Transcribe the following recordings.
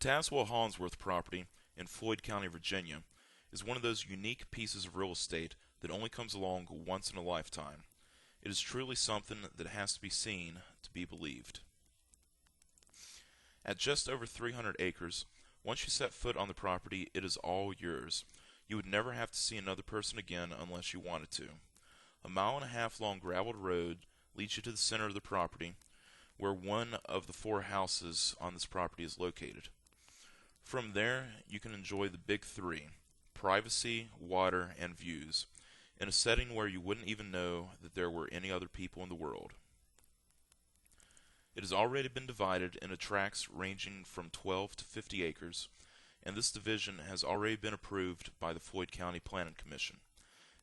Tazwell Hollandsworth Property in Floyd County, Virginia, is one of those unique pieces of real estate that only comes along once in a lifetime. It is truly something that has to be seen to be believed. At just over 300 acres, once you set foot on the property, it is all yours. You would never have to see another person again unless you wanted to. A 1.5 mile long graveled road leads you to the center of the property, where one of the 4 houses on this property is located. From there, you can enjoy the big 3: privacy, water, and views, in a setting where you wouldn't even know that there were any other people in the world. It has already been divided into tracts ranging from 12 to 50 acres, and this division has already been approved by the Floyd County Planning Commission.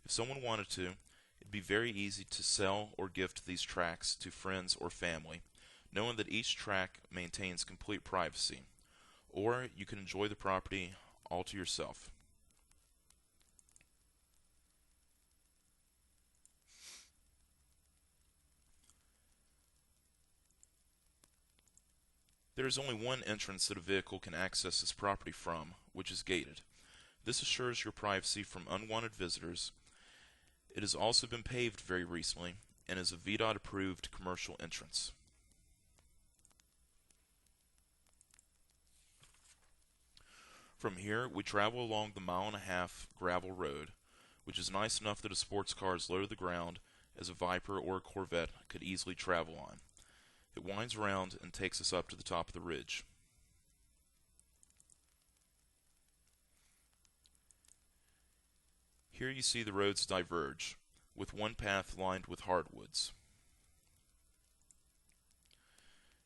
If someone wanted to, it'd be very easy to sell or gift these tracts to friends or family, knowing that each tract maintains complete privacy. Or you can enjoy the property all to yourself. There is only one entrance that a vehicle can access this property from, which is gated. This assures your privacy from unwanted visitors. It has also been paved very recently and is a VDOT approved commercial entrance. From here, we travel along the 1.5 mile gravel road, which is nice enough that a sports car is low to the ground, as a Viper or a Corvette could easily travel on. It winds around and takes us up to the top of the ridge. Here you see the roads diverge, with one path lined with hardwoods.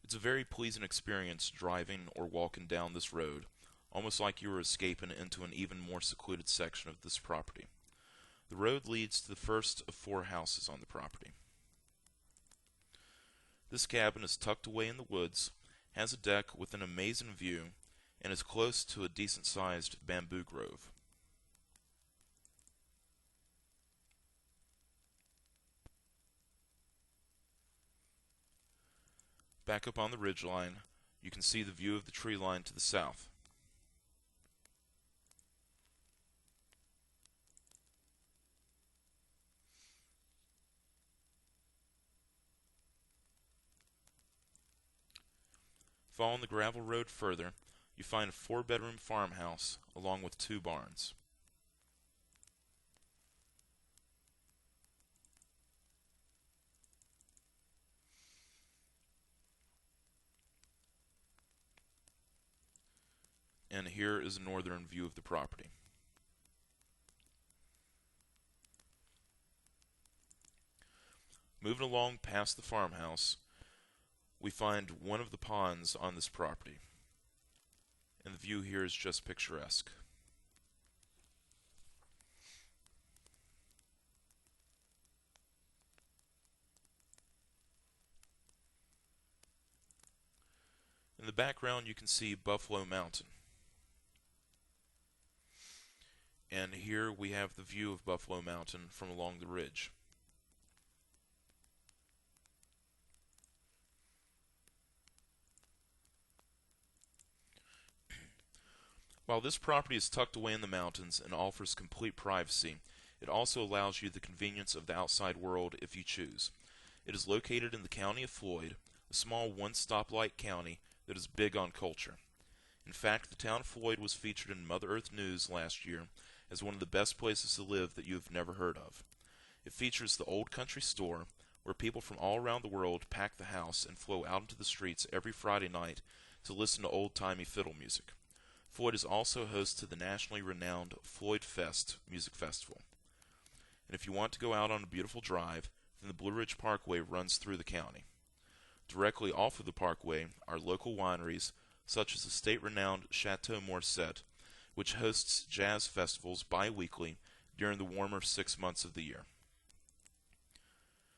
It's a very pleasant experience driving or walking down this road, almost like you are escaping into an even more secluded section of this property. The road leads to the first of 4 houses on the property. This cabin is tucked away in the woods, has a deck with an amazing view, and is close to a decent-sized bamboo grove. Back up on the ridgeline, you can see the view of the tree line to the south. Following the gravel road further, you find a 4-bedroom farmhouse along with 2 barns. And here is a northern view of the property. Moving along past the farmhouse, we find one of the ponds on this property, and the view here is just picturesque. In the background you can see Buffalo Mountain, and here we have the view of Buffalo Mountain from along the ridge. While this property is tucked away in the mountains and offers complete privacy, it also allows you the convenience of the outside world if you choose. It is located in the county of Floyd, a small one-stoplight county that is big on culture. In fact, the town of Floyd was featured in Mother Earth News last year as one of the best places to live that you have never heard of. It features the Old Country Store, where people from all around the world pack the house and flow out into the streets every Friday night to listen to old-timey fiddle music. Floyd is also host to the nationally renowned Floyd Fest music festival. And if you want to go out on a beautiful drive, then the Blue Ridge Parkway runs through the county. Directly off of the parkway are local wineries such as the state-renowned Chateau Morset, which hosts jazz festivals bi-weekly during the warmer 6 months of the year.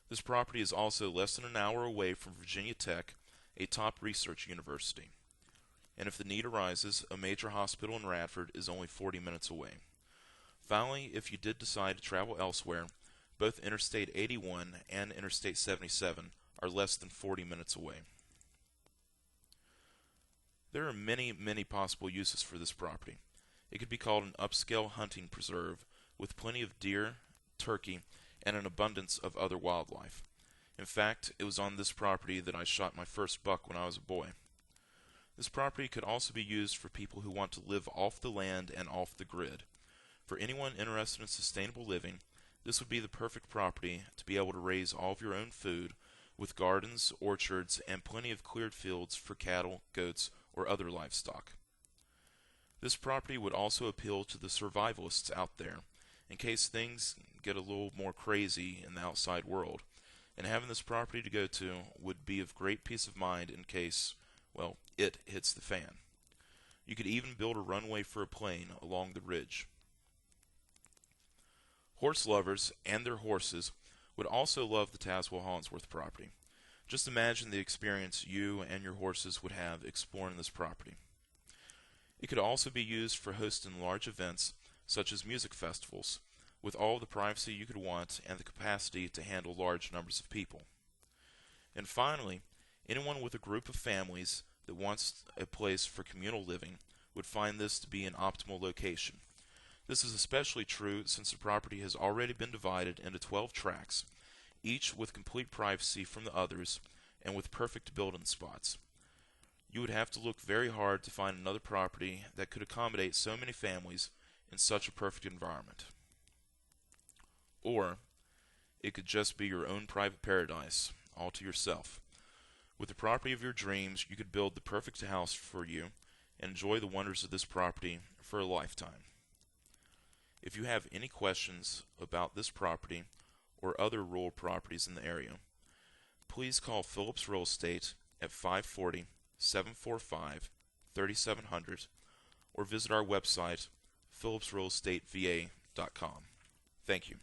This property is also less than an hour away from Virginia Tech, a top research university. And if the need arises, a major hospital in Radford is only 40 minutes away. Finally, if you did decide to travel elsewhere, both Interstate 81 and Interstate 77 are less than 40 minutes away. There are many possible uses for this property. It could be called an upscale hunting preserve with plenty of deer, turkey, and an abundance of other wildlife. In fact, it was on this property that I shot my first buck when I was a boy. This property could also be used for people who want to live off the land and off the grid. For anyone interested in sustainable living, this would be the perfect property to be able to raise all of your own food with gardens, orchards, and plenty of cleared fields for cattle, goats, or other livestock. This property would also appeal to the survivalists out there, in case things get a little more crazy in the outside world, and having this property to go to would be of great peace of mind in case, well, it hits the fan. You could even build a runway for a plane along the ridge. Horse lovers and their horses would also love the Tazwell Hollandsworth property. Just imagine the experience you and your horses would have exploring this property. It could also be used for hosting large events such as music festivals, with all the privacy you could want and the capacity to handle large numbers of people. And finally, anyone with a group of families that wants a place for communal living would find this to be an optimal location. This is especially true since the property has already been divided into 12 tracts, each with complete privacy from the others and with perfect building spots. You would have to look very hard to find another property that could accommodate so many families in such a perfect environment. Or it could just be your own private paradise, all to yourself. With the property of your dreams, you could build the perfect house for you and enjoy the wonders of this property for a lifetime. If you have any questions about this property or other rural properties in the area, please call Phillips Real Estate at 540-745-3700 or visit our website, phillipsrealestateva.com. Thank you.